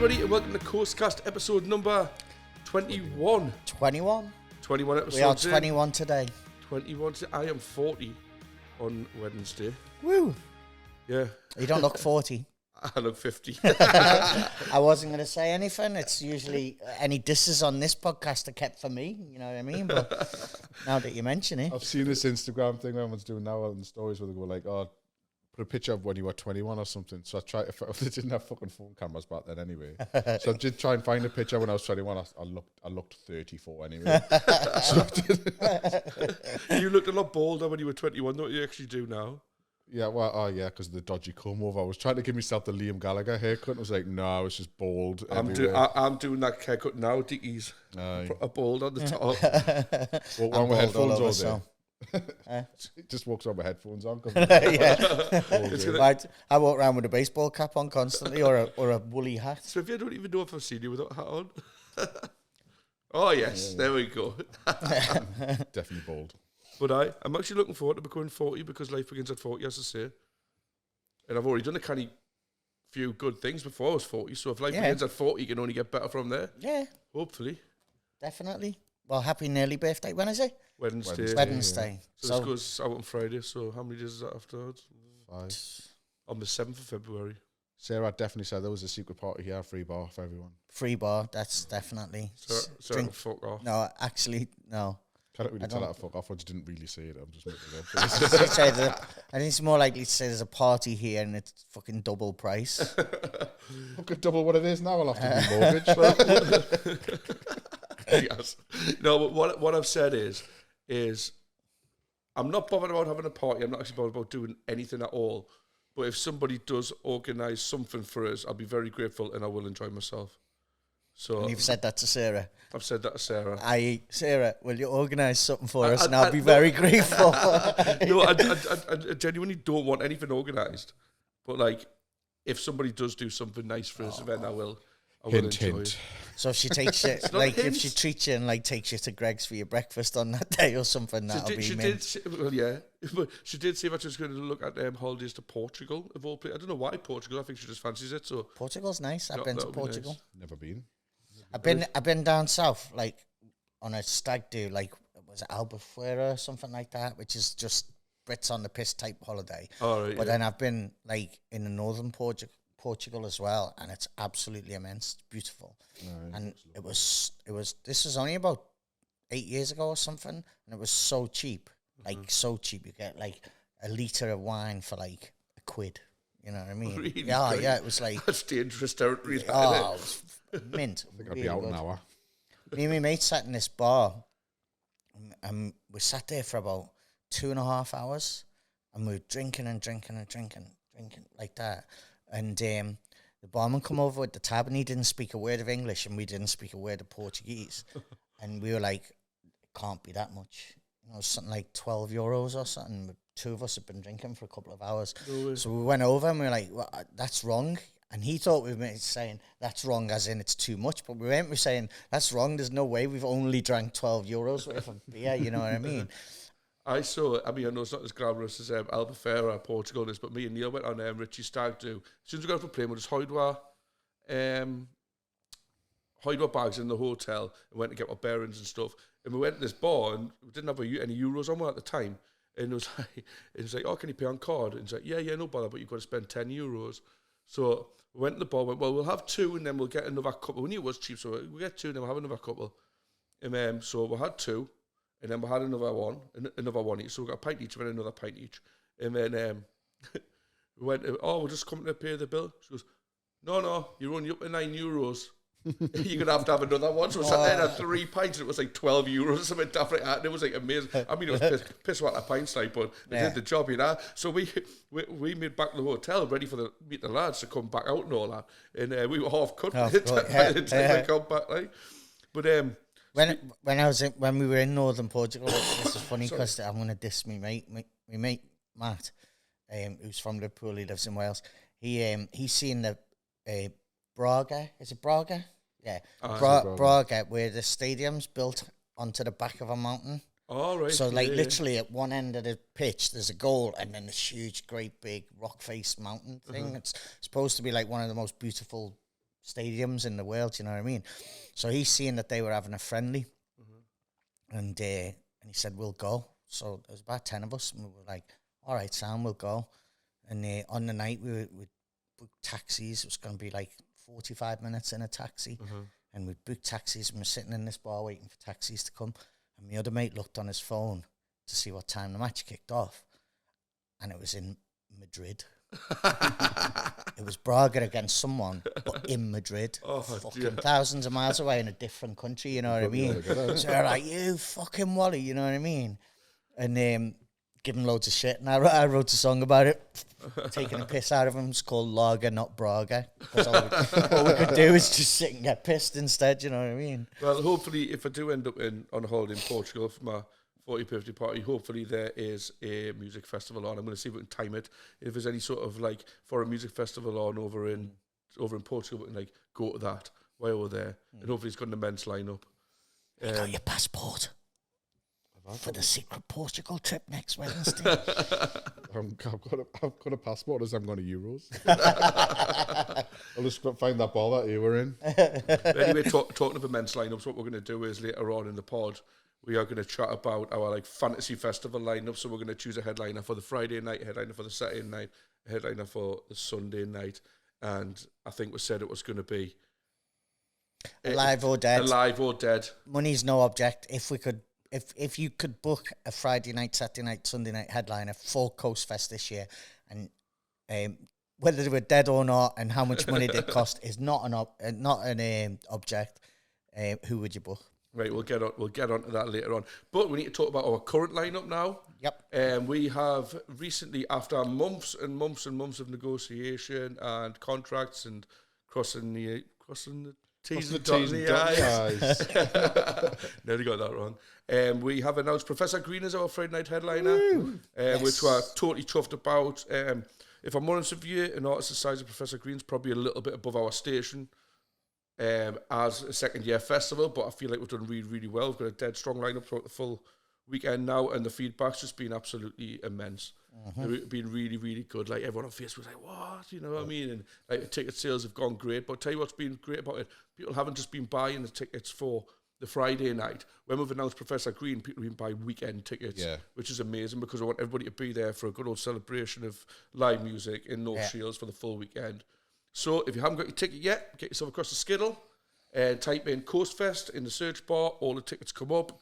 everybody, and welcome to Coastcast episode number 21. 21? 21 episodes. We are 21 today. 21 today. I am 40 on Wednesday. Woo! Yeah. You don't look 40. I look 50. I wasn't going to say anything. It's usually any disses on this podcast are kept for me. You know what I mean? But now that you mention it. I've seen this Instagram thing everyone's doing now on the stories where they go like, oh, put a picture of when you were 21 or something. So I tried, if they didn't have fucking phone cameras back then anyway. So I did try and find a picture when I was 21. I looked 34 anyway. You looked a lot bolder when you were 21, don't you actually do now? Yeah, well, oh yeah, because of the dodgy comb over. I was trying to give myself the Liam Gallagher haircut. I was like, no, it's just bald. I'm doing that haircut now, Dickies. A bald on the top. Walk around with headphones all day. Just walks around with headphones on. Right, I walk around with a baseball cap on constantly, or a woolly hat. So if you don't even know if I've seen you without a hat on. Oh yes, there we go. Definitely bald. But I'm actually looking forward to becoming 40 because life begins at 40, as I say. And I've already done a kind of few good things before I was 40. So if life begins at 40, you can only get better from there. Yeah. Hopefully. Definitely. Well, happy nearly birthday. When is it? Wednesday. Wednesday. So this goes out on Friday. So how many days is that afterwards? 5. On the 7th of February. Sarah definitely said there was a secret party here, free bar for everyone. Free bar, that's definitely. So fuck off. No, actually, no. Can't really tell that to fuck off. I just didn't really say it. I'm just making it up. I think it's more likely to say there's a party here and it's fucking double price. Fucking double what it is now. I'll have to do mortgage. Yes. No, but what I've said is I'm not bothered about having a party. I'm not actually bothered about doing anything at all. But if somebody does organise something for us, I'll be very grateful and I will enjoy myself. So And you've said that to Sarah. I've said that to Sarah. Sarah, will you organise something for us? And I'll be very grateful. No, I genuinely don't want anything organised. But like, if somebody does do something nice for us, then I will enjoy it. So if she takes you, like, if she treats you and like takes you to Greg's for your breakfast on that day or something, that'll be mint. Well, yeah. But she did say that she was going to look at holidays to Portugal of all places. I don't know why Portugal. I think she just fancies it. So Portugal's nice. I've been to Portugal. Nice. Never been. I've been down south, like on a stag do, like was it Albufeira or something like that, which is just Brits on the piss type holiday. Oh, right, but then I've been like in the northern Portugal as well, and it's absolutely immense. It's beautiful, and it was. This was only about 8 years ago or something, and it was so cheap, like so cheap. You get like a litre of wine for like £1. You know what I mean? Really? Yeah. It was like that's dangerous territory. It was mint. I think I'd be out an hour. Me and my mate sat in this bar, and we sat there for about 2.5 hours, and we were drinking like that. And the barman come over with the tab, and he didn't speak a word of English, and we didn't speak a word of Portuguese. And we were like, it can't be that much. You know, something like €12 or something. Two of us had been drinking for a couple of hours. So we went over, and we were like, well, that's wrong. And he thought we were saying, that's wrong, as in it's too much. But we weren't saying, that's wrong, there's no way, we've only drank €12 worth of beer, you know what I mean? I know it's not as glamorous as Albufeira, Portugal is, but me and Neil went on Richie's stag do. As soon as we got off the plane, we just hide our bags in the hotel and went to get our bearings and stuff. And we went to this bar and we didn't have any euros on at the time. And it was like, oh, can you pay on card? And it's like, yeah, no bother, but you've got to spend €10. So we went to the bar, went, well, we'll have 2 and then we'll get another couple. We knew it was cheap, so we'll get 2 and then we'll have another couple. And so we had 2. And then we had another one each. So we got a pint each, and then another pint each. And then we went, we're just coming to pay the bill. She goes, no, you're only up to €9. You're going to have another one. So we sat there and had 3 pints, and it was like €12 or something daft like that. And it was like amazing. I mean, it was piss what a pint like, but it did the job, you know. So we made back to the hotel, ready for meet the lads to come back out and all that. And we were half cut by the time we got back, like. But when we were in northern Portugal, this is funny because I'm gonna diss me mate Matt, who's from Liverpool. He lives in Wales. He's seen the Braga. Is it Braga? Yeah, Braga, where the stadium's built onto the back of a mountain. Oh, right. So literally at one end of the pitch, there's a goal, and then this huge, great big rock-faced mountain thing. It's supposed to be like one of the most beautiful stadiums in the world. You know what I mean? So he's seeing that they were having a friendly, and he said, "We'll go." So there was about 10 of us, and we were like, "All right, Sam, we'll go." And on the night we booked taxis. It was going to be like 45 minutes in a taxi, and we booked taxis, and we're sitting in this bar waiting for taxis to come. And my other mate looked on his phone to see what time the match kicked off, and it was in Madrid. It was Braga against someone, but in Madrid, fucking thousands of miles away in a different country. You know what I mean? So they're like, "You fucking Wally," you know what I mean? And give him loads of shit. And I wrote a song about it, taking a piss out of him. It's called Lager, Not Braga. Because all we could do is just sit and get pissed instead. You know what I mean? Well, hopefully, if I do end up on a holiday in Portugal for my 40th birthday party, hopefully there is a music festival on. I'm going to see if we can time it. If there's any sort of like for a music festival on over in Portugal, we can like go to that while we're there, and hopefully it's got an immense lineup. You got your passport for the secret Portugal trip next Wednesday. I've got a passport as I'm going to Euros. I'll just find that ball that you were in. Anyway, talking of immense lineups, what we're going to do is later on in the pod, we are going to chat about our like fantasy festival lineup. So we're going to choose a headliner for the Friday night, a headliner for the Saturday night, a headliner for the Sunday night, and I think we said it was going to be Alive or dead. Alive or dead. Money's no object. If you could book a Friday night, Saturday night, Sunday night headliner for Coast Fest this year, and whether they were dead or not, and how much money they cost is not an object. Who would you book? Right, we'll get on to that later on. But we need to talk about our current lineup now. Yep. We have recently, after months and months and months of negotiation and contracts and crossing the T's and dotting the I's. Nearly got that wrong. We have announced Professor Green as our Friday night headliner, which we're totally chuffed about. If I'm honest with you, an artist the size of Professor Green's probably a little bit above our station as a second-year festival, but I feel like we've done really, really well. We've got a dead strong lineup throughout the full weekend now, and the feedback's just been absolutely immense. It's been really, really good. Like, everyone on Facebook was like, "What?" You know what I mean? And like, the ticket sales have gone great. But I'll tell you what's been great about it, people haven't just been buying the tickets for the Friday night. When we've announced Professor Green, people have been buying weekend tickets, which is amazing because I want everybody to be there for a good old celebration of live music in North Shields for the full weekend. So if you haven't got your ticket yet, get yourself across the Skiddle, type in Coastfest in the search bar, all the tickets come up.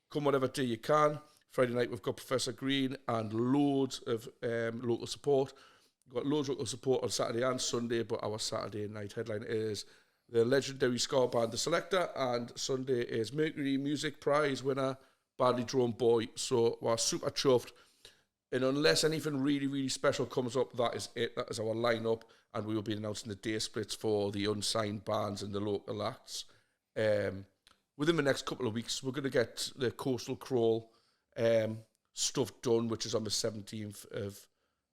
Come whatever day you can. Friday night we've got Professor Green and loads of local support. We've got loads of local support on Saturday and Sunday, but our Saturday night headline is the legendary ska band The Selector, and Sunday is Mercury Music Prize winner Badly Drawn Boy. So we're super chuffed. And unless anything really, really special comes up, that is it. That is our lineup. And we will be announcing the day splits for the unsigned bands and the local acts. Within the next couple of weeks, we're going to get the Coastal Crawl stuff done, which is on the 17th of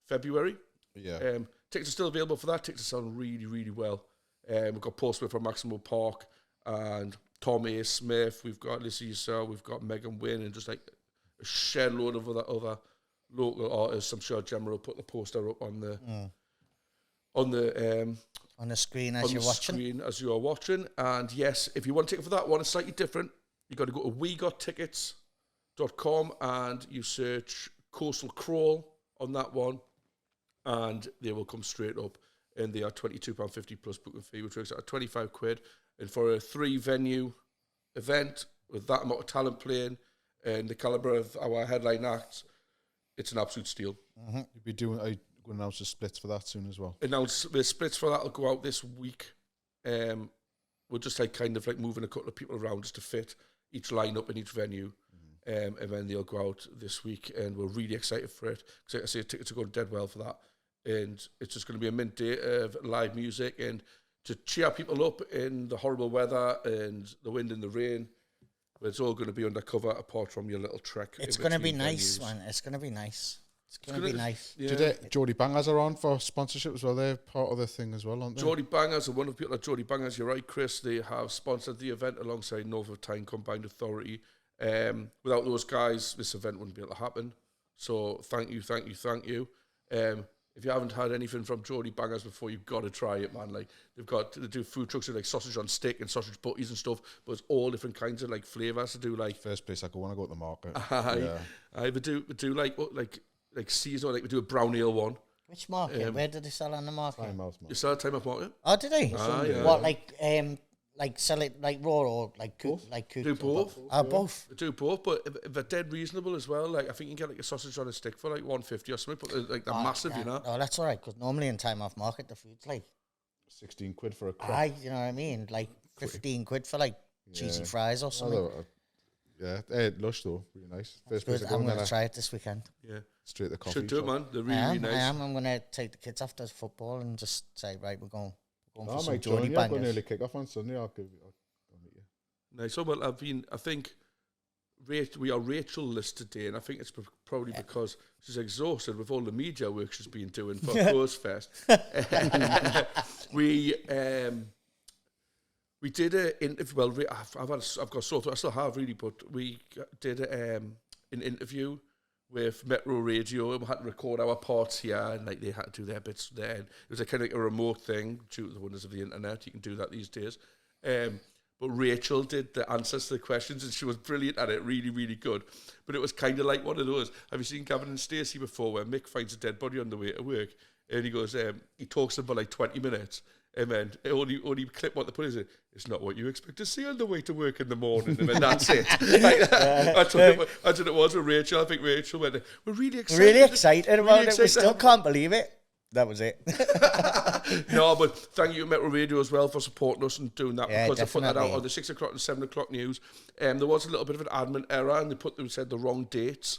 February. Yeah. Tickets are still available for that. Tickets are selling really, really well. We've got Paul Smith from Maximo Park and Tom A. Smith. We've got Lissy Yusel. We've got Megan Wynn, and just like a shed load of other local artists. I'm sure Gemma will put the poster up on the on the screen as you're watching. Screen as you are watching. And yes, if you want a ticket for that one, it's slightly different. You got to go to wegottickets.com and you search Coastal Crawl on that one, and they will come straight up. And they are £22.50 plus booking fee, which works out at £25. And for a 3-venue event with that amount of talent playing and the calibre of our headline acts, it's an absolute steal. You'll be doing. I going to announce the splits for that soon as well. Announce the splits for that will go out this week. We're just like kind of like moving a couple of people around just to fit each lineup in each venue, and then they'll go out this week, and we're really excited for it. Because like I say, tickets are going dead well for that, and it's just going to be a mint day of live music and to cheer people up in the horrible weather and the wind and the rain. But it's all going to be undercover apart from your little trek. It's going to be nice, man. It's going to be nice. It's going to be nice. Yeah. Today, Geordie Bangers are on for sponsorship as well. They're part of the thing as well, aren't they? Geordie Bangers are one of the people at Geordie Bangers. You're right, Chris. They have sponsored the event alongside North of Tyne Combined Authority. Without those guys, this event wouldn't be able to happen. So thank you. And if you haven't had anything from Jody Bangers before, you've got to try it, man. Like they do food trucks with like sausage on stick and sausage butties and stuff, but it's all different kinds of like flavours to do. Like first place I go when I go to the market. I would do like season, like we do a brown ale one. Which market? Where did they sell on the market? Plymouth, You sell at Plymouth Market? Oh, did they? Yeah. What, like sell it like raw or like cooked? Like cooked? Do both. Both. They do both, but they're dead reasonable as well. Like I think you can get like a sausage on a stick for like 150 or something, but like they're massive, you know. Oh, that's all right, because normally in time off market the food's like 16 quid for a crop. you know what I mean? Like 15 quid for like cheesy fries or something. Lush though, really nice. First Good. place I go, I'm going to try it this weekend. Yeah. Straight to the coffee Should do it, shop. man. They're really nice. I am. I'm going to take the kids after football and just say, right, we're going for some Mate, Jody I'm going to Bangers. nearly kick off on Sunday. I'll meet you. Nice. So, well, I think we are Rachel-less today, and I think it's probably because she's exhausted with all the media work she's been doing for Coastcast. We did an interview. Well, I've got sore throat. I still have really, but we did an interview with Metro Radio, and we had to record our parts here, and like they had to do their bits there. And it was a kind of like a remote thing due to the wonders of the internet. You can do that these days. But Rachel did the answers to the questions, and she was brilliant at it, really, really good. But it was kind of like one of those. Have you seen Gavin and Stacey before, where Mick finds a dead body on the way to work, and he goes, he talks to them for like 20 minutes, and then only clip what they put is it's not what you expect to see on the way to work in the morning, and then that's it. Like that's what it was with Rachel. I think Rachel went, we're really excited. Really excited about it. We still can't believe it. That was it. No, but thank you to Metro Radio as well for supporting us and doing that, because definitely. they put that out on the 6 o'clock and 7 o'clock news. There was a little bit of an admin error, and they said the wrong dates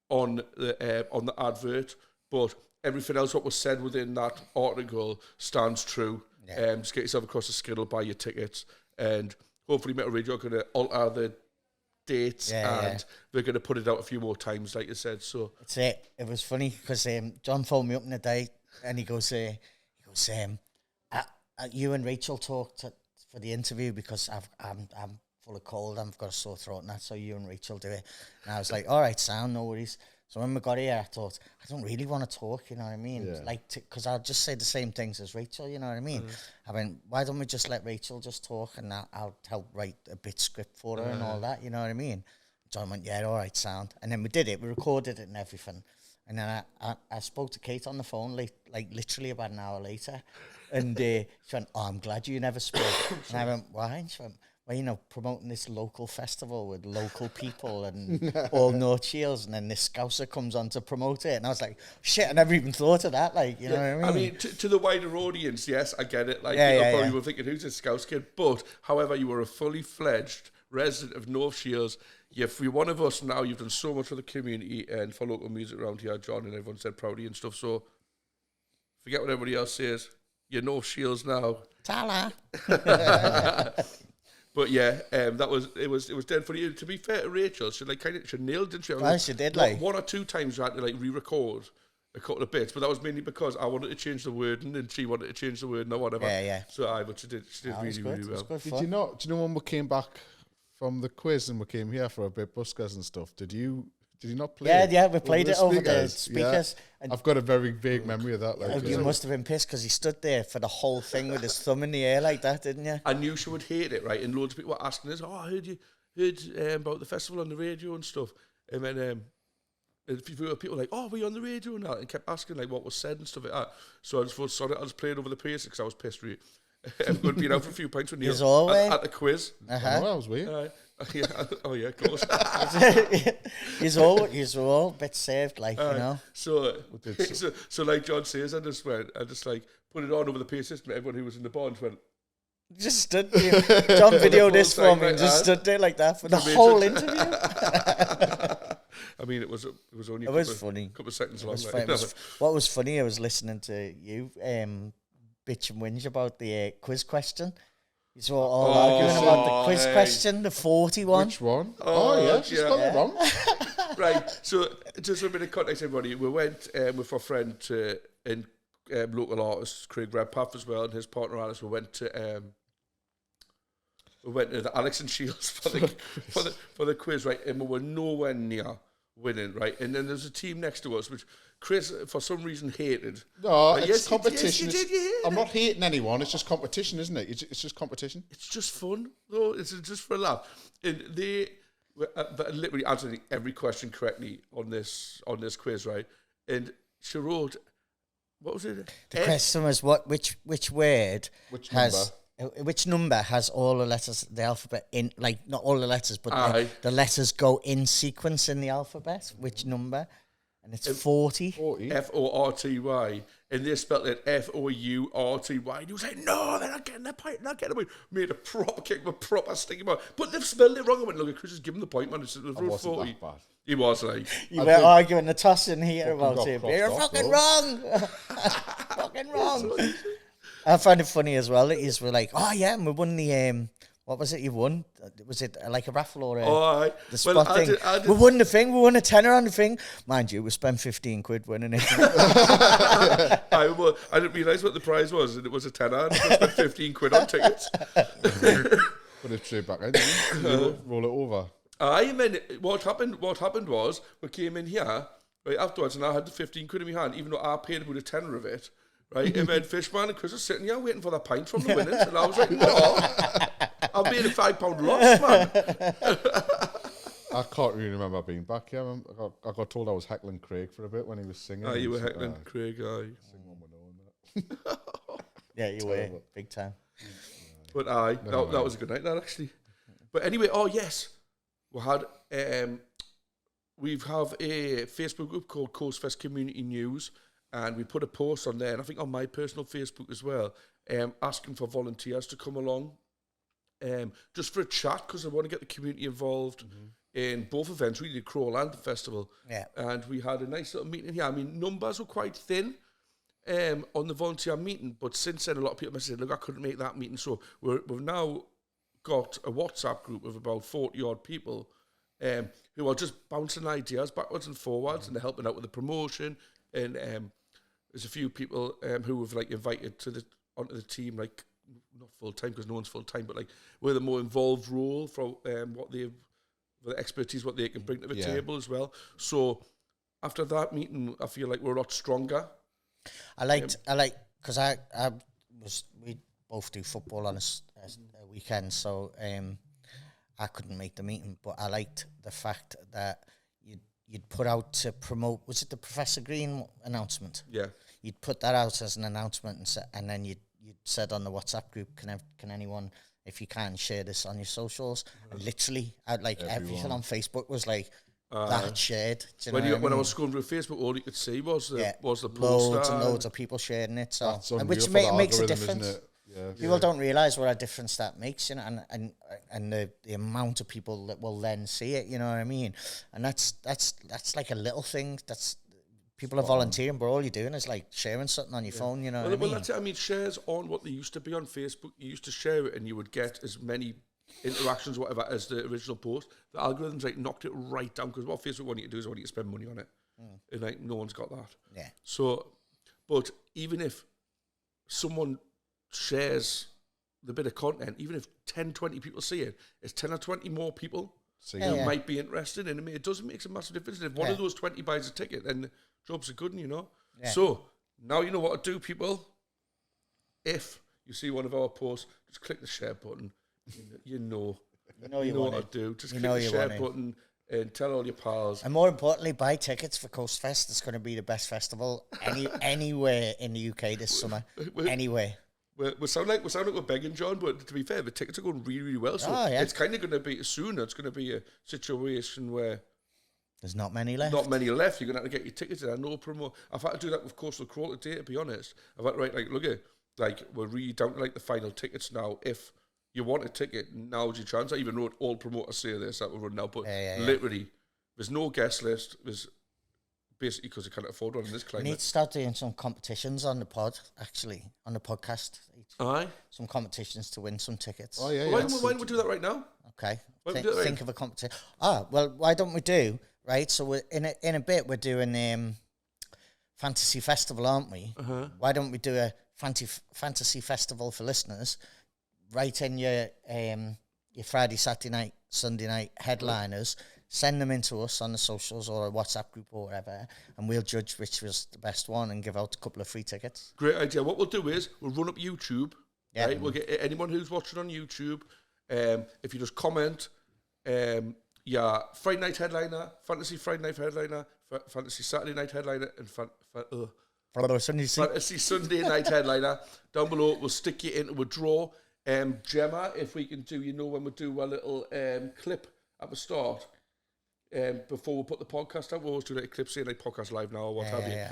on the advert, but everything else what was said within that article stands true. Just get yourself across the Skiddle, buy your tickets, and hopefully Metro Radio are going to alter the dates, and they're going to put it out a few more times, like you said. So that's it. It was funny because John phoned me up in the day, and he goes, you and Rachel talked for the interview because I'm full of cold, I've got a sore throat and that, so you and Rachel do it. And I was like, all right, sound, no worries. So when we got here, I thought, I don't really want to talk, you know what I mean? Because I'll just say the same things as Rachel, you know what I mean? I mean, why don't we just let Rachel just talk, and I'll help write a bit script for her and all that, you know what I mean? John went, yeah, all right, sound. And then we did it, we recorded it and everything. And then I spoke to Kate on the phone, like literally about an hour later. And she went, oh, I'm glad you never spoke. And I went, why? And she went, well, you know, promoting this local festival with local people and all North Shields, and then this Scouser comes on to promote it. And I was like, shit, I never even thought of that. Like, you know what I mean? To the wider audience, yes, I get it. Like, probably were thinking, who's this Scouse kid? But, however, you were a fully fledged resident of North Shields. If you're one of us now, you've done so much for the community and for local music around here, John, and everyone said proud of you and stuff. So, forget what everybody else says. You're North Shields now. Tala. But yeah, it was dead funny. To be fair to Rachel, she nailed, didn't she? She did. One or two times we had to re-record a couple of bits, but that was mainly because I wanted to change the wording and she wanted to change the wording or whatever. Yeah. So but she did really well. Do you know when we came back from the quiz and we came here for a bit, buskers and stuff? Did you not play? Yeah, we played it over the speakers. Yeah. I've got a very vague memory of that. Like, you must have been pissed because he stood there for the whole thing with his thumb in the air like that, didn't you? I knew she would hate it, right? And loads of people were asking us, I heard about the festival on the radio and stuff. And then people were like, oh, were you on the radio and that? And kept asking like what was said and stuff like that. So I just thought, sorry, I just played over the pace because I was pissed really. Everyone been out for a few pints with Neil at the quiz. Oh, that was weird. Oh yeah, of course. He's all a bit saved, like, you know. So like John says, I just like put it on over the PA system. Everyone who was in the bar just went. Just stood there. John videoed this for me and just stood there like that for the whole interview. I mean, it was only funny. A couple of seconds long. What was funny, I was listening to you bitch and whinge about the quiz question. You were all arguing about the quiz question, the 41. Which one? Yeah, she's got it wrong. Right, so just a bit of context, everybody. We went with our friend and local artist Craig Redpath as well, and his partner Alice. We went to the Alex and Shields for the quiz, right? And we were nowhere near winning, right? And then there's a team next to us, which Chris, for some reason, hated. No, Like, it's competition. Yes, you did, you hated I'm it. not hating anyone. It's just competition, isn't it? It's just competition. It's just fun, though. It's just for a laugh. And they were literally answering every question correctly on this quiz, right? And she wrote, what was it? The question was which word which number has all the letters of the alphabet in, like, not all the letters, but the letters go in sequence in the alphabet. Which number? And it's 40. F-O-R-T-Y. And they spelled it F-O-U-R-T-Y. And he was like, no, they're not getting the point. Not getting the point. Made a proper kick, a proper sticky point. But they've spelled it wrong. I went, look, Chris, just give him the point, man. It's 40. That bad. He was like... You were arguing the toss in here about it. You're off, fucking wrong. Fucking wrong. I find it funny as well that you were like, oh yeah, and we won the what was it you won? Was it like a raffle or the spot thing? We won the thing. We won a tenner on the thing. Mind you, we spent 15 quid winning it. I didn't realise what the prize was, and it was a tenner. And I spent 15 quid on tickets. Put it straight back in, didn't you? Roll it over. I mean, what happened was we came in here right afterwards, and I had the 15 quid in my hand, even though I paid about a tenner of it. Right, and then Fishman and Chris are sitting here waiting for their pint from the winners, and I was like, no, I've made a £5 loss, man. I can't really remember being back here. I got told I was heckling Craig for a bit when he was singing. Oh, you were heckling Craig, Sing one with no that. Yeah, you were big time. But that was a good night, that actually. But anyway, oh yes, we have a Facebook group called Coastfest Community News. And we put a post on there, and I think on my personal Facebook as well, asking for volunteers to come along, just for a chat, because I want to get the community involved in both events, really, the Crawl and the festival. Yeah. And we had a nice little meeting here. I mean, numbers were quite thin on the volunteer meeting, but since then, a lot of people messaged, look, I couldn't make that meeting. So we've now got a WhatsApp group of about 40-odd people who are just bouncing ideas backwards and forwards, and they're helping out with the promotion. And there's a few people who have like invited onto the team, like not full time because no one's full time, but like with a more involved role for the expertise, what they can bring to the table as well. So after that meeting, I feel like we're a lot stronger. I like because we both do football on a weekend, so I couldn't make the meeting, but I liked the fact that you'd put out to promote, was it the Professor Green announcement? Yeah. You'd put that out as an announcement, and then you'd said on the WhatsApp group, can anyone, if you can, share this on your socials? And literally, everything on Facebook was like, that shared. Do you know when I was scrolling through Facebook, all you could see was the post. Loads and loads of people sharing it. So, which makes a difference. Yeah, people don't realise what a difference that makes, you know, and the amount of people that will then see it, you know what I mean? And that's like a little thing. That's people are volunteering, but all you're doing is like sharing something on your phone, you know what I mean? Well, that's it. I mean, shares aren't what they used to be on Facebook. You used to share it and you would get as many interactions, whatever, as the original post. The algorithms like knocked it right down, because what Facebook wanted you to do is want you to spend money on it. And like no one's got that. Yeah. So, but even if someone shares the bit of content, even if 10, 20 people see it, it's 10 or 20 more people who might be interested in it. It does make a massive difference. And if one of those 20 buys a ticket, then the job's a good one, you know. Yeah. So now you know what to do, people. If you see one of our posts, just click the share button. You know what to do. Just click the share button and tell all your pals. And more importantly, buy tickets for Coastfest. It's going to be the best festival anywhere in the UK this summer. Anywhere. We sound like we're begging, John, but to be fair, the tickets are going really, really well. So it's kind of going to be soon. It's going to be a situation where there's not many left. You're going to have to get your tickets in. No promo. I've had to do that with Coastal Crawl today, to be honest. I've had to look at, we're really down to the final tickets now. If you want a ticket, now's your chance. I even wrote all promoters say this that will run now, but literally, there's no guest list. There's basically because I can't afford one in this climate. We need to start doing some competitions on the pod, actually, on the podcast. Aye. Some competitions to win some tickets. Oh, yeah. Why don't we do that right now? Okay. Think of a competition. Well, why don't we do, right? So we're in a bit, we're doing Fantasy Festival, aren't we? Uh-huh. Why don't we do a Fantasy Festival for listeners? Write in your Friday, Saturday night, Sunday night headliners. send them into us on the socials or a WhatsApp group or whatever, and we'll judge which was the best one and give out a couple of free tickets. Great idea. What we'll do is we'll run up YouTube. Yeah. Right? We'll get anyone who's watching on YouTube. If you just comment, Friday night headliner, fantasy Friday night headliner, fantasy Saturday night headliner, and fantasy Sunday night headliner. Down below, we'll stick you into a draw. Gemma, if we can do, when we do a little clip at the start, before we put the podcast out, we'll always do like a clip saying like podcast live now or what have you.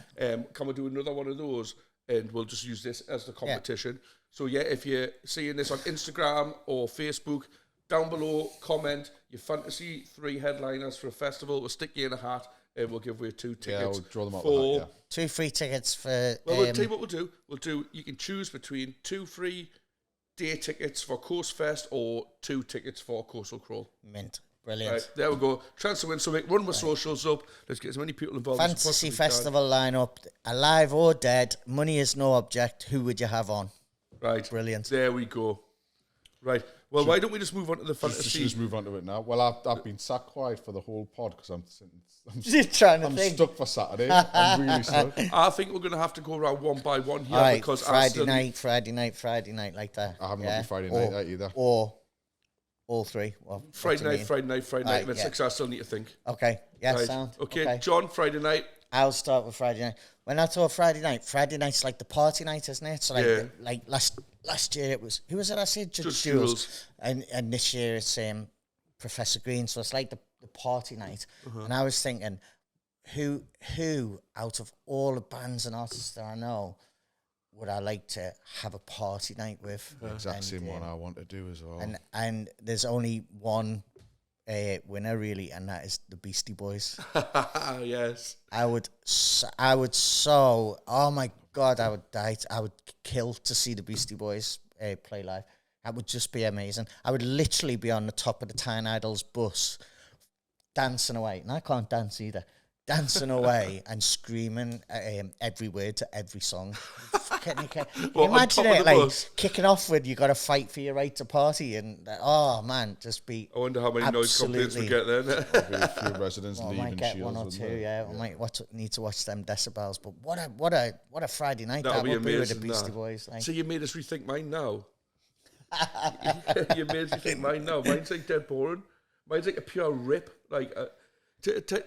Can we do another one of those? And we'll just use this as the competition. Yeah. So if you're seeing this on Instagram or Facebook, down below, comment your fantasy 3 headliners for a festival. We'll stick you in a hat and we'll give away 2 tickets. Yeah, we'll draw them out for that, 2 free tickets for... Well, we'll tell you what we'll do. You can choose between 2 free day tickets for Coast Fest or 2 tickets for Coastal Crawl. Mint. Brilliant. Right, there we go. Chance to win something. Run my socials up. Let's get as many people involved Fantasy as possible. festival lineup, alive or dead. Money is no object. Who would you have on? Right. Brilliant. There we go. Right. Well, why don't we just move on to the fantasy? Just move on to it now. Well, I've been sat quiet for the whole pod because I'm think. stuck for Saturday. I'm really stuck. I think we're going to have to go around one by one here. All right, because Friday night, like that. I haven't got the Friday night either. Or all 3. Well, Friday night, and then Right, 6 I still need to think. Okay, yeah, Right. sound. Okay, John, Friday night. I'll start with Friday night. When I thought Friday night's like the party night, isn't it? So like last year it was, who was it I said? Judge Jules. And this year it's Professor Green. So it's like the party night. And I was thinking, who out of all the bands and artists that I know would I like to have a party night with? The exact same one I want to do as well. And there's only one winner really, and that is the Beastie Boys. Yes. I would so, oh my God, I would die. I would kill to see the Beastie Boys play live. That would just be amazing. I would literally be on the top of the Tyne Idols bus, dancing away. And I can't dance either. Dancing away and screaming every word to every song. Can you imagine it, like bus? Kicking off with you got to fight for your right to party, and oh man, just be. I wonder how many noise complaints we get then. There'll be a few residents Well, I leaving might get Shields, one or 2, wouldn't there? I might need to watch them decibels. But what a Friday night That'll that would be with the amazing, Beastie that. Boys. Like. So you made us rethink mine now. You made us rethink mine now. Mine's like dead boring. Mine's like a pure rip. Like,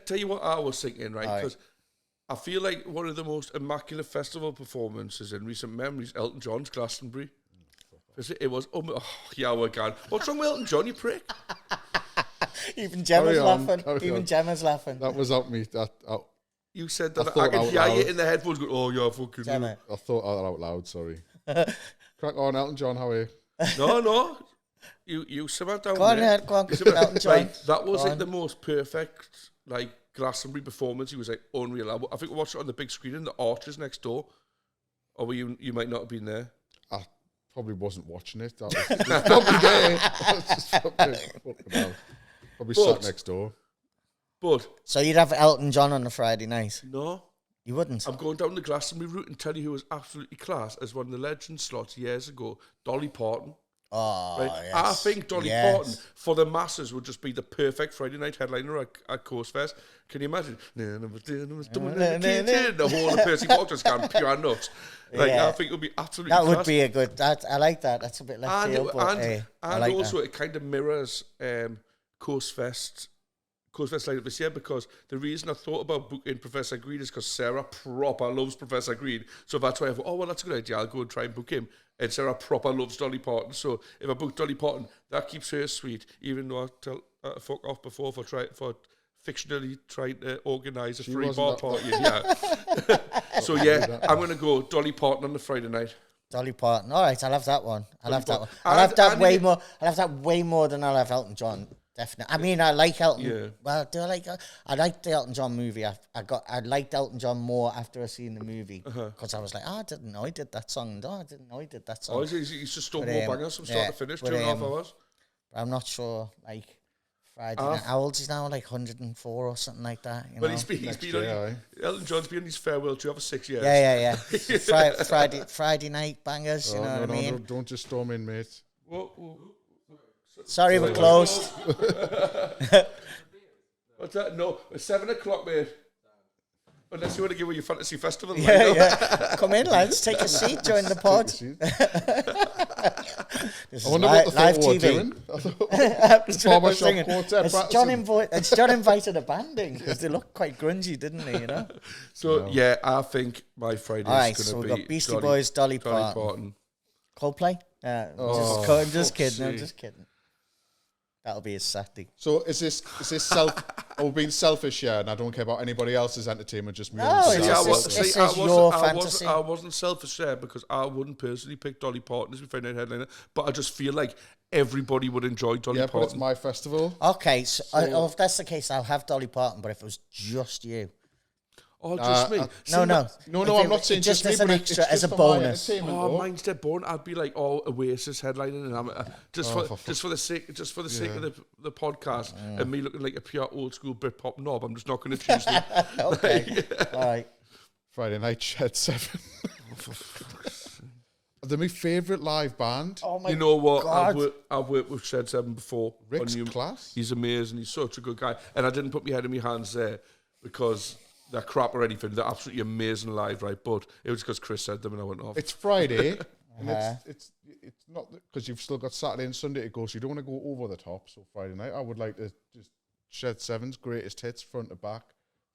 tell you what I was thinking, right? Because I feel like one of the most immaculate festival performances in recent memories, Elton John's Glastonbury. It was, yeah, we're gone. What's wrong with Elton John, you prick? Even Gemma's laughing. Gemma's laughing. That was out me. You said that I could hear you in the headphones going, oh, yeah, fucking Gemma. I thought that out loud, sorry. Crack on, Elton John, how are you? No. You simmer down Go on, there. go on, Elton John. Right, that was like the most perfect, like, Glastonbury performance. He was like unreal. I think we watched it on the big screen in the Arches next door. Or you might not have been there. I probably wasn't watching it. That was probably there. I was just probably sat next door. But So you'd have Elton John on a Friday night? no, You wouldn't? I'm going down the Glastonbury route and tell you who was absolutely class as one of the legend slots years ago. Dolly Parton. Oh, Right? yes. I think Dolly Parton for the masses would just be the perfect Friday night headliner at Coast Fest. Can you imagine? The whole of Percy Park just gone pure nuts. Like, I think it would be absolutely That class. would be a good. I like that. That's a bit left field, but I like also that. it kind of mirrors Coast Fest lineup this year, because the reason I thought about booking Professor Green is because Sarah proper loves Professor Green. So that's why I thought, oh, well, that's a good idea. I'll go and try and book him. And Sarah proper loves Dolly Parton. So if I book Dolly Parton, that keeps her sweet, even though I tell her to fuck off before for fictionally trying to organise a free bar party. Yeah. So yeah, I'm going to go Dolly Parton on the Friday night. Dolly Parton. All right, I'll have that one. I'll have that way more. I'll have that way more than I'll have Elton John. Definitely. I mean, I like Elton. Yeah. Well, do I like? I liked the Elton John movie. I liked Elton John more after I seen the movie, because I was like, I didn't know he did that song. I didn't know he did that song. Oh, he's just stole more bangers from start to finish, 2.5 hours. I'm not sure. Like Friday night. How old is he now? Like 104 or something like that. You But know? he's been on, Elton John's been on his farewell tour for 6 years. Yeah. Friday night bangers. You know what I mean? No, don't just storm in, mate. Whoa. Sorry, we're closed. What's that? No, it's 7 o'clock, mate. Unless you want to give me your fantasy festival. Yeah. Come in, lads. Take a seat. Join the pod. This I is wonder what the live thought TV. It's John invited a band in because they look quite grungy, didn't they? You know. So I think my Friday is going to be. We've got Beastie Boys, Dolly Parton. Coldplay. I'm just kidding. That'll be a Saturday. So is this being selfish, yeah, and I don't care about anybody else's entertainment, just me. No, this is your fantasy. I wasn't selfish there because I wouldn't personally pick Dolly Parton as my Friday night headliner, but I just feel like everybody would enjoy Dolly Parton. But it's my festival. Okay, so if that's the case, I'll have Dolly Parton, but if it was just you. Oh, just me? No, I'm not saying just as me, an but extra, it's as a just for my bonus. entertainment, mine's dead boring. I'd be like, Oasis headlining, and I'm just for the sake of the podcast and me looking like a pure old school Britpop knob. I'm just not going to choose them. Okay, all right. Friday night, Shed 7. They're my favourite live band. Oh my! You know what? God. I've worked with Shed 7 before. Rick's class. He's amazing. He's such a good guy, and I didn't put my head in my hands there because they're crap or anything. They're absolutely amazing live, right? But it was because Chris said them and I went off. It's Friday, and it's not because you've still got Saturday and Sunday to go, so you don't want to go over the top. So Friday night, I would like to just Shed 7's greatest hits front to back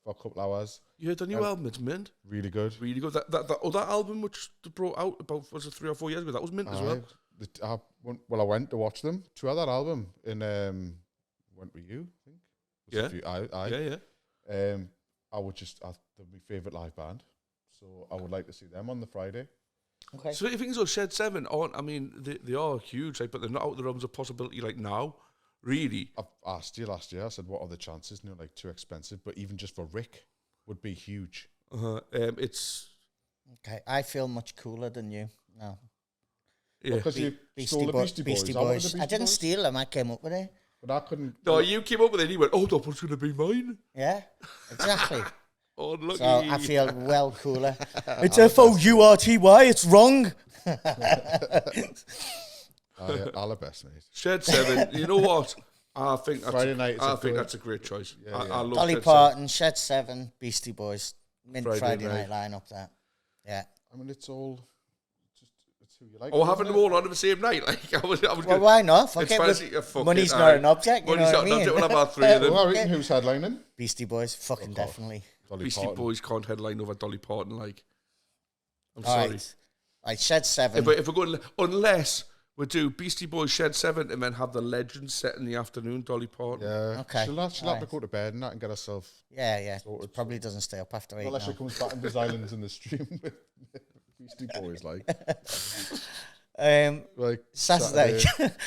for a couple hours. You heard the new album? It's mint. Really good. Really good. That album which they brought out about, was it 3 or 4 years ago? That was mint as well. I went to watch them to that album in went with you, I think. Yeah. They're my favourite live band, so I would like to see them on the Friday. Okay. So you think so? Shed 7 aren't? I mean, they are huge, like, but they're not out of the realms of possibility like now. Really, I've asked you last year. I said, "What are the chances?" And you're like, too expensive. But even just for Rick, would be huge. It's okay. I feel much cooler than you now. Yeah, because you stole the Beastie Boys. I didn't steal them. I came up with it. But I couldn't. No, you came up with it and you went, oh, that one's going to be mine. Yeah, exactly. Oh, look. So I feel well cooler. It's F-O-U-R-T-Y, it's wrong. All the best, mate. Shed 7, you know what? I think that's a great choice. Yeah, I love Dolly Shed Parton, Shed 7, Beastie Boys, Friday night lineup there. Yeah. I mean, it's all... It's who you like. Oh, having them all on the same night. Like I was well, why not? Fuck it's it. Money's not an object. You know what I mean? We'll have our 3 of them. Well, I reckon who's headlining? Beastie Boys, fucking definitely. Beastie Boys can't headline over Dolly Parton. Like, I'm all sorry. Right, Shed 7. If we're going, unless we do Beastie Boys, Shed 7, and then have the Legends set in the afternoon, Dolly Parton. Yeah. Okay. She'll have to go to bed and that and get herself. Yeah. Sorted. Probably doesn't stay up after 8. Unless she comes back and does Islands in the Stream with Beastie Boys, like.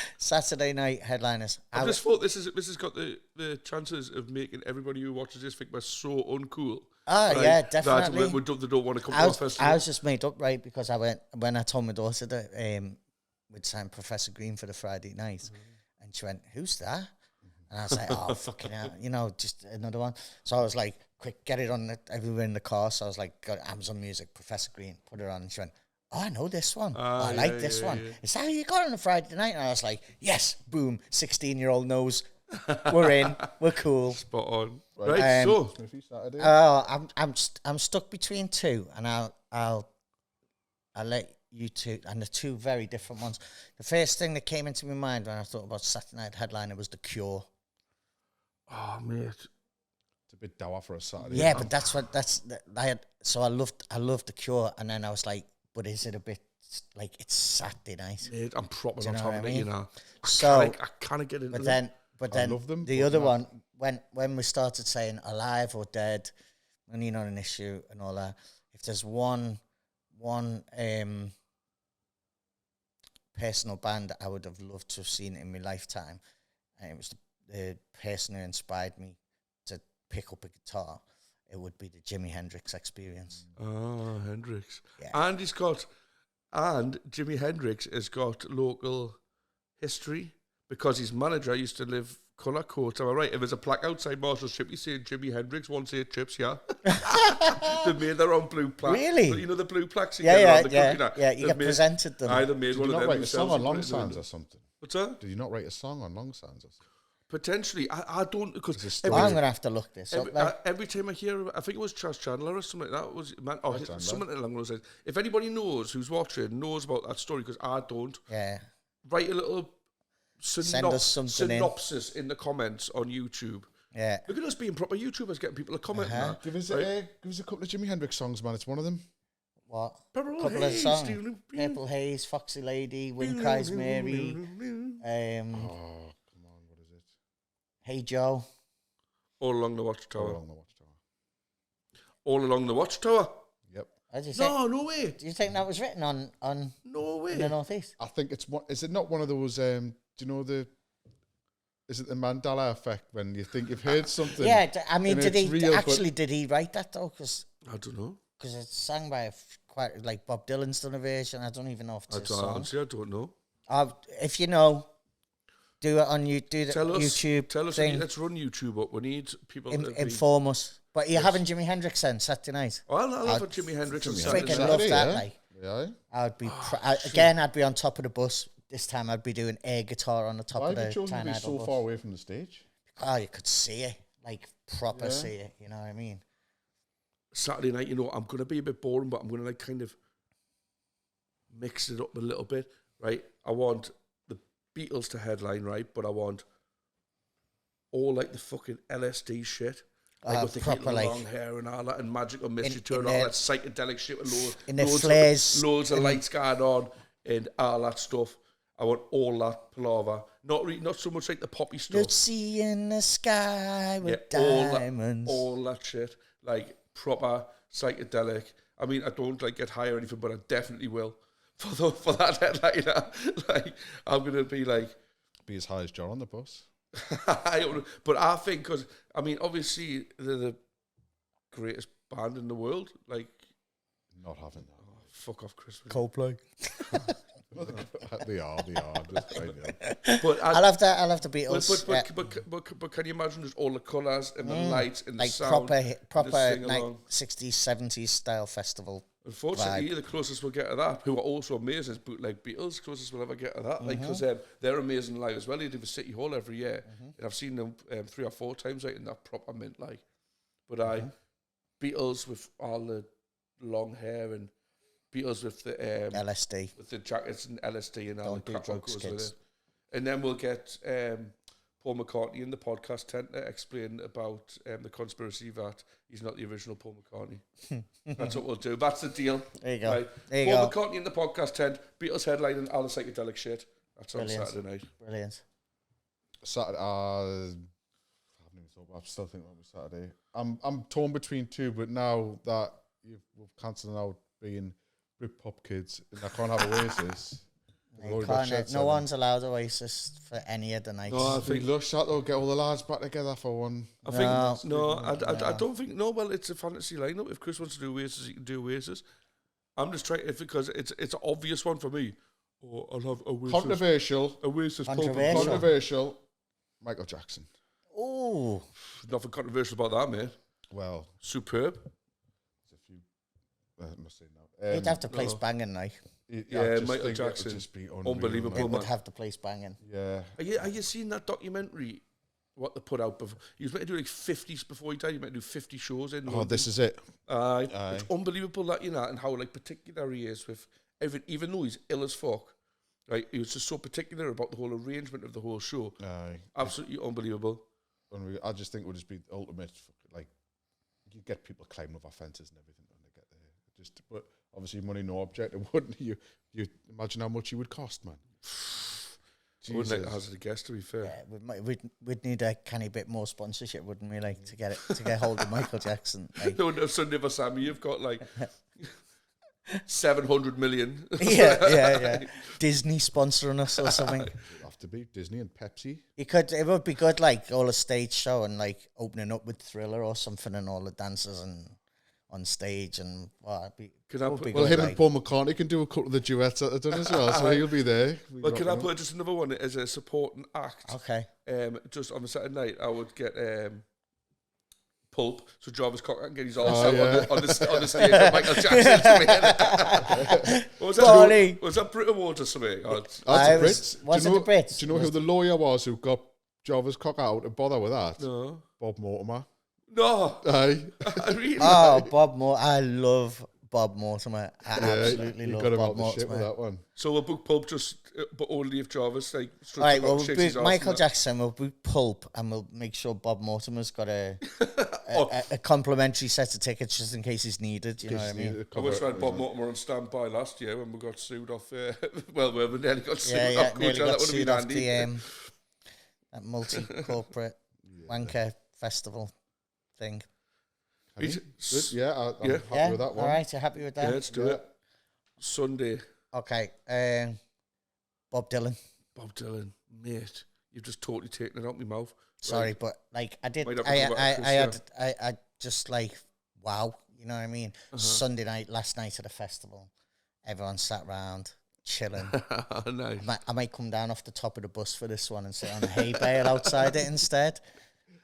Saturday night headliners. I just thought this has got the chances of making everybody who watches this think we're so uncool. Yeah, definitely. They don't want to come to our festival. I was just made up, right, because when I told my daughter that we'd signed Professor Green for the Friday night, and she went, "Who's that?" And I was like, "Oh, fucking hell, just another one." So I was like, "Quick, get it on everywhere in the car." So I was like, "Got Amazon Music, Professor Green, put it on." And she went, "Oh, I know this one. I like this one. Yeah. Is that how you got on a Friday night?" And I was like, "Yes, boom, 16-year-old knows. We're in. We're cool." Spot on. Right, so I'm stuck between two, and I'll let you two, and the two very different ones. The first thing that came into my mind when I thought about Saturday night headliner was The Cure. Oh, mate. It's a bit dour for a Saturday. Yeah, but I loved The Cure, and then I was like, but is it a bit like it's Saturday night? Mate, I'm proper not having it, you know. I kind of get into But then I love them, the other one, when we started saying alive or dead, money not an issue and all that, if there's one personal band that I would have loved to have seen in my lifetime, and it was the person who inspired me to pick up a guitar, it would be the Jimi Hendrix Experience. Oh, Hendrix. Yeah. And Jimi Hendrix has got local history because his manager used to live Colour Court. Am I right? If there's a plaque outside Marshall Strip, you say Jimi Hendrix, 1-8 trips, yeah. They've made their own blue plaque. Really? You know the blue plaques you get around the Yeah, you get presented them. Either made Did one you of not them write a song on Long Sands or something? What's that? Did you not write a song on Long Sands or something? Potentially, I don't, because I'm going to have to look this up. every time I hear, I think it was Chas Chandler or something like that, was man, or something along those lines. If anybody knows who's watching knows about that story, because I don't, write a little synopsis in the comments on YouTube. Yeah, look at us being proper YouTubers, getting people to comment. Give us a couple of Jimi Hendrix songs, man. It's one of them. What? Purple couple Haze, of songs. Purple Haze, Foxy Lady, Wind Cries Mary. Hey Joe. All Along the Watchtower. All Along the Watchtower. All Along the Watchtower. Yep. No way. Do you think that was written on no way in the Northeast? I think it's one. Is it not one of those? Do you know the? Is it the Mandela effect when you think you've heard something? Yeah, I mean, did he real, did he write that though? Because I don't know. Because it's sung by quite like Bob Dylan's done a version. I don't even know if it's a song. I don't know. If you know. Do it on YouTube. Tell us. Thing. Let's run YouTube up. We need people to inform us. But you're having Jimi Hendrix on Saturday night. I'll have a Jimi Hendrix on Saturday freaking night. love that. Like, yeah. I'd be I'd be on top of the bus. This time I'd be doing air guitar on the top of the. Why have you chosen to be so far away from the stage? Oh, you could see it, like proper see it. You know what I mean? Saturday night, I'm going to be a bit boring, but I'm going to like kind of mix it up a little bit, right? I want Beatles to headline, right? But I want all like the fucking LSD shit, like with the proper like long hair and all that, and magical mystery tour and all that psychedelic shit with loads of lights going on and all that stuff. I want all that palaver, not so much like the poppy stuff. You'd see in the sky with diamonds, all that shit, like proper psychedelic. I mean, I don't like get high or anything, but I definitely will. For that headliner, like I'm gonna be as high as John on the bus. But I think because I mean, obviously they're the greatest band in the world. Like, not having that. Oh, fuck off, Chris. Coldplay. They are. Just but I'll have the Beatles. But can you imagine just all the colours and the lights and like the sound, proper like 60s, 70s style festival. Unfortunately, the closest we'll get to that, who are also amazing, is bootleg Beatles. Closest we'll ever get to that, like because they're amazing live as well. They do the City Hall every year, and I've seen them 3 or 4 times out in that proper mint like. But Beatles with all the long hair and Beatles with the LSD, with the jackets and LSD and all the crap that goes with it. And then we'll get Paul McCartney in the podcast tent to explain about the conspiracy that he's not the original Paul McCartney. That's what we'll do. That's the deal. There you go. Right? Paul McCartney in the podcast tent, Beatles headlining all the psychedelic shit. That's on Saturday night. Brilliant. Saturday, I haven't even thought about it. I'm still thinking about Saturday. I'm torn between two, but now that we've cancelled out being Britpop kids and I can't have Oasis. No one's allowed Oasis for any of the nights. No, I think lush that though. Get all the lads back together for one. I don't think. No, well, it's a fantasy lineup. If Chris wants to do Oasis, he can do Oasis. I'm just trying because it's an obvious one for me. Oh, I'll have Oasis. Controversial. Michael Jackson. Oh, nothing controversial about that, mate. Well, superb. There's a few. I must say no. He'd have to place banging now. Michael Jackson, just be unbelievable. It would have the place banging. Yeah. Are you seeing that documentary? What they put out before? He was meant to do like 50 before he died. He meant to do 50 shows in. Oh, this is it. It's unbelievable that and how like particular he is with everything. Even though he's ill as fuck, right? He was just so particular about the whole arrangement of the whole show. Absolutely unbelievable. I just think it would just be the ultimate. Like, you get people climbing over fences and everything when they get there. But obviously, money no object. Wouldn't you imagine how much he would cost, man? I wouldn't like to hazard a guess, to be fair. Yeah, we'd need a canny bit more sponsorship, wouldn't we? Like to get hold of Michael Jackson. Like. No, Sunday for Sammy, you've got like 700 million. Yeah. Disney sponsoring us or something. It'd have to be Disney and Pepsi. It would be good, like all a stage show and like opening up with Thriller or something, and all the dancers and on stage and him and Paul McCartney can do a couple of the duets that they've done as well, so he'll be there. Well, can I put just another one as a supporting act? Okay. Just on the Saturday night, I would get Pulp, so Jarvis Cocker can get his arse out on the stage with Michael Jackson. Was that Brit Awards or something? Was it the Brits? Do you know who the lawyer was who got Jarvis cock out to bother with that. No. Bob Mortimer. No. Aye. Really? Oh, Bob Mortimer. I love Bob Mortimer. I absolutely you love got him Bob out the shit with Mortimer. that one. So we'll book Pulp but only if Jarvis like. All right, well, we'll shakes book his arse Michael and that. Jackson. We'll book Pulp, and we'll make sure Bob Mortimer's got a Oh. a complimentary set of tickets just in case he's needed. You know what I mean? I wish I had Bob Mortimer on standby last year when we got sued off. Well, we nearly got sued off. Nearly Coachella. got That would sued have off been handy. the that multi-corporate wanker festival thing. Good. Yeah, I'm happy with that one. All right, you happy with that? Yeah, let's do it. Sunday. Okay, Bob Dylan. Bob Dylan, mate, you've just totally taken it out my mouth. Sorry, Right. but like I did, Might have to come back to I Chris, had, I just like, wow, you know what I mean? Sunday night, last night at the festival, everyone sat around chilling. Nice. I might come down off the top of the bus for this one and sit on a hay bale outside it instead.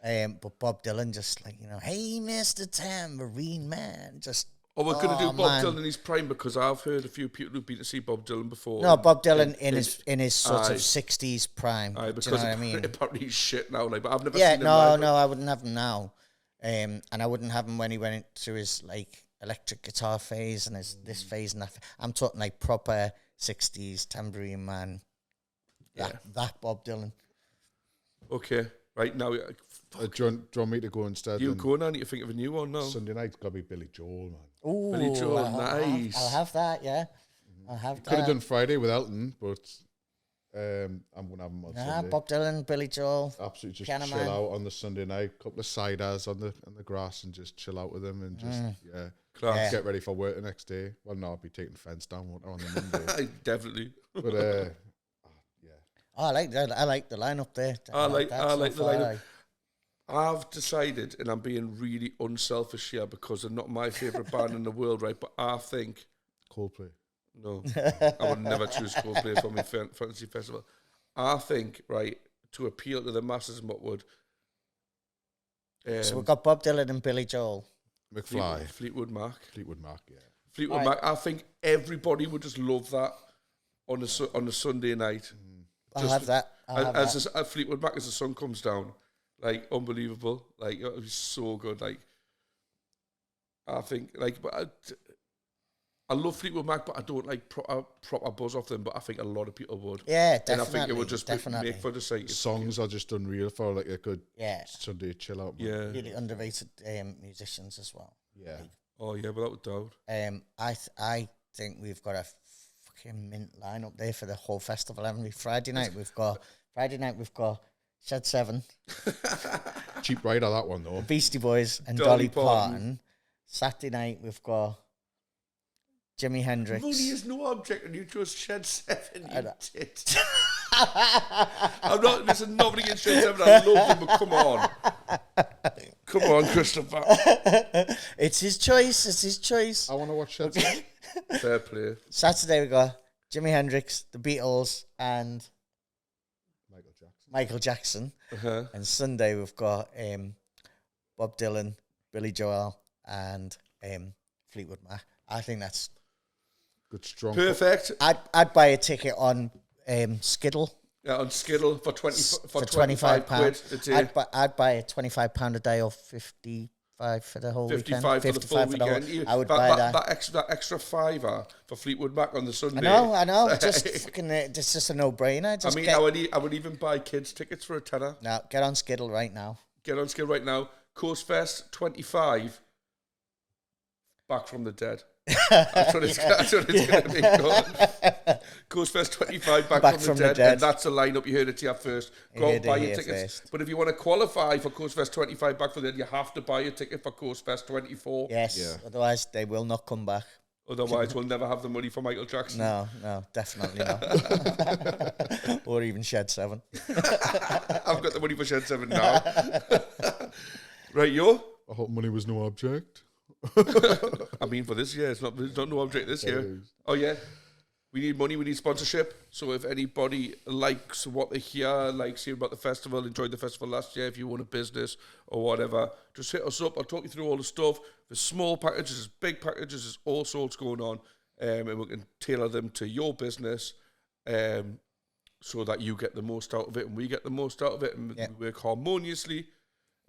But Bob Dylan just like, you know, hey, Mr. Tambourine Man, just. Oh, we're going to do Bob man. Dylan in his prime because I've heard a few people who've been to see Bob Dylan before. No, Bob Dylan in his sort aye. of 60s prime. Aye, Do because you know what I mean? apparently he's shit now. Like, but I've never Yeah, seen him live. no, I wouldn't have him now. And I wouldn't have him when he went through his like electric guitar phase and his this phase and that. I'm talking like proper 60s Tambourine Man. That Bob Dylan. Okay, right now, Do you want me to go instead? you go now. I need to think of a new one now. Sunday night's got to be Billy Joel, man. Ooh, Billy Joel, I'll nice. have that, yeah. I'll have that. Could have done Friday with Elton, but I'm going to have him on Sunday. Bob Dylan, Billy Joel. Absolutely just Piano chill Man. out on the Sunday night. Couple of ciders on the grass and just chill out with them and just, Class. get ready for work the next day. Well, no, I'll be taking the fence down won't I, on the Monday. Definitely. But, Oh, I like that. I like the lineup there. I like that so the far, lineup. I've decided, and I'm being really unselfish here because they're not my favourite band in the world, right? But I think, Coldplay. no, I would never choose Coldplay for my fantasy festival. I think, right, to appeal to the masses, and what would. So we've got Bob Dylan and Billy Joel. McFly. Fleetwood Mac. Fleetwood Mac, yeah. Fleetwood Mac. I think everybody would just love that on a Sunday night. I'll have that. As Fleetwood Mac as the sun comes down, like unbelievable. Like it was so good. Like I think, like, but I love Fleetwood Mac, but I don't like proper buzz off them. But I think a lot of people would. Yeah, And definitely. I think it would just make for the sake. Songs are just unreal for like a good Sunday chill out. Man. Yeah. really underrated musicians as well. Yeah. Oh yeah, without doubt. I think we've got a fucking mint lineup there for the whole festival, haven't we? Friday night we've got Shed 7, Cheap Rider, that one though. Beastie Boys and Dolly Dolly Parton. Saturday night we've got Jimi Hendrix. Money is no object, and you chose Shed 7. I You know. tit. I'm not. Listen, nobody in Shed 7. I love them, but come on, Christopher. It's his choice. I want to watch that. Fair play. Saturday we got Jimi Hendrix, the Beatles, and Michael Jackson. Uh-huh. And Sunday we've got Bob Dylan, Billy Joel, and Fleetwood Mac. I think that's Good, strong. Perfect. I'd buy a ticket on Skiddle Yeah, on Skiddle for 25 quid a day. I'd buy a £25 a day or 55 for the whole 55 weekend. for the full weekend. I would buy that. That extra $5 for Fleetwood Mac on the Sunday. I know. Just fucking, it's just a no-brainer. Just I would even buy kids tickets for a tenner. No, get on Skiddle right now. Get on Skiddle right now. Coastfest 25. Back from the dead. That's what it's going to be called. Coastfest 25, back from the dead. And that's the lineup. You heard it here first. Go out and buy your tickets. First. But if you want to qualify for Coastfest 25, back from the dead, you have to buy a ticket for Coastfest 24. Yes, otherwise they will not come back. Otherwise, we'll never have the money for Michael Jackson. No, definitely not. Or even Shed 7. I've got the money for Shed 7 now. Right, yo? I hope money was no object. I mean, for this year, it's not no object this year. Oh, yeah. We need money, we need sponsorship. So if anybody likes what they hear, likes hearing about the festival, enjoyed the festival last year, if you want a business or whatever, just hit us up. I'll talk you through all the stuff. There's small packages, there's big packages, there's all sorts going on. And we can tailor them to your business. so that you get the most out of it and we get the most out of it and we work harmoniously.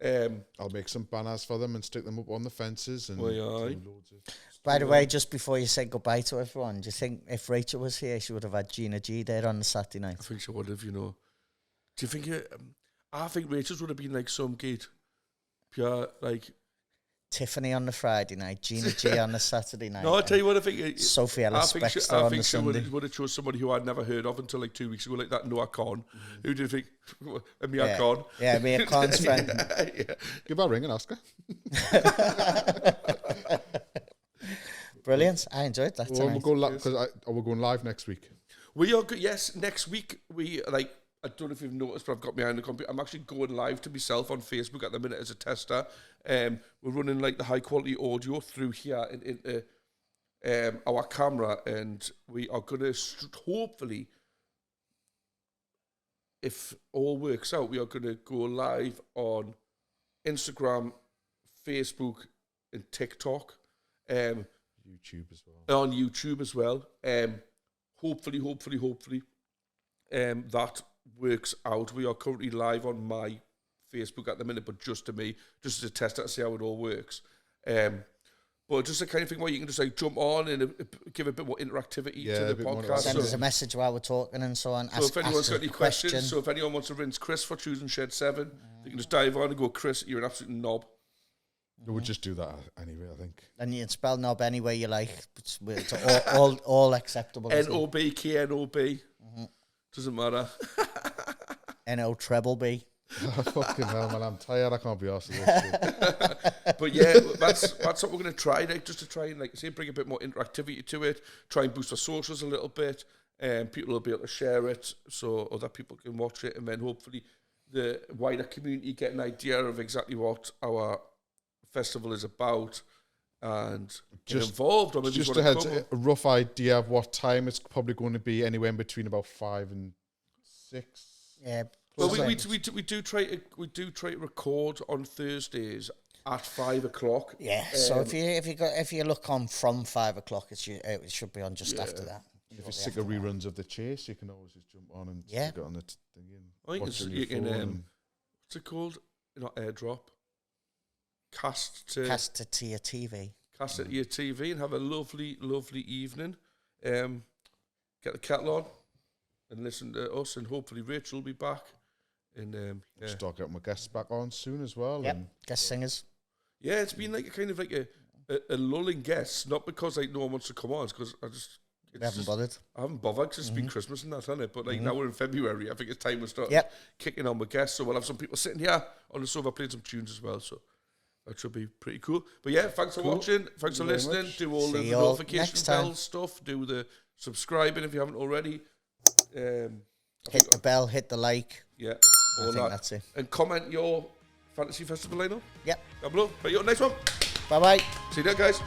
I'll make some banners for them and stick them up on the fences. And loads of By the way, just before you say goodbye to everyone, do you think if Rachel was here, she would have had Gina G there on the Saturday night? I think she would have, you know. Do you think I think Rachel's would have been like some gate. Pure, like... Tiffany on the Friday night, Gina G on the Saturday night. No, I'll tell you what I think. Sophie Ellis Bextor on the Sunday. I think she would have chose somebody who I'd never heard of until like 2 weeks ago, like that Noah Khan. Who do you think? Mia Khan. Yeah, Mia Khan's friend. Give her a ring and ask her. Brilliant. I enjoyed that tonight. We're going live next week. We are good. Yes, next week we like. I don't know if you've noticed, but I've got behind the computer. I'm actually going live to myself on Facebook at the minute as a tester. We're running like the high quality audio through here into our camera, and we are going to hopefully, if all works out, we are going to go live on Instagram, Facebook, and TikTok. YouTube as well. On YouTube as well. Hopefully, that works out. We are currently live on my Facebook at the minute, but just to me, just as a tester to see how it all works. But just the kind of thing where you can just like jump on and give a bit more interactivity to the podcast. Send us a message while we're talking and so on. So if anyone's got any questions, so if anyone wants to rinse Chris for choosing Shed 7, you can just dive on and go, Chris, you're an absolute knob. We would just do that anyway, I think. And you can spell knob any way you like. It's all acceptable. N-O-B-K-N-O-B. Doesn't matter. N-O treble B. Oh, fucking hell, man, I'm tired. I can't be arsed with this shit. But yeah, that's what we're going to try, like, just to try and, like, say, bring a bit more interactivity to it, try and boost our socials a little bit, and people will be able to share it so other people can watch it, and then hopefully the wider community get an idea of exactly what our festival is about and get involved. Or maybe just a rough idea of what time it's probably going to be, anywhere in between about 5 and 6. Yeah. Well, we do try to record on Thursdays at 5 o'clock. Yeah. So if you look on from 5 o'clock, it should be on just after that. If you're sick of reruns of The Chase, you can always just jump on and stick it on the thing. I think you can. What's it called? Not airdrop. Cast it to your TV. Cast it to your TV and have a lovely, lovely evening. Get the kettle on and listen to us, and hopefully Rachel will be back. And start getting my guests back on soon as well. Yep, guest singers. Yeah, it's been like a kind of like a lulling guest, not because like no one wants to come on, it's because I haven't bothered because it's been Christmas and that, hasn't it? But like now we're in February, I think it's time to start kicking on with guests. So we'll have some people sitting here on the sofa playing some tunes as well. So that should be pretty cool. But yeah, thanks for watching. Thanks for listening. Do all the notification bell stuff. Do the subscribing if you haven't already. Hit the bell, hit the like. Yeah. I think that's it. And comment your Fantasy Festival lineup. Yep. Down below. Right, your next one. Bye-bye. See you there, guys.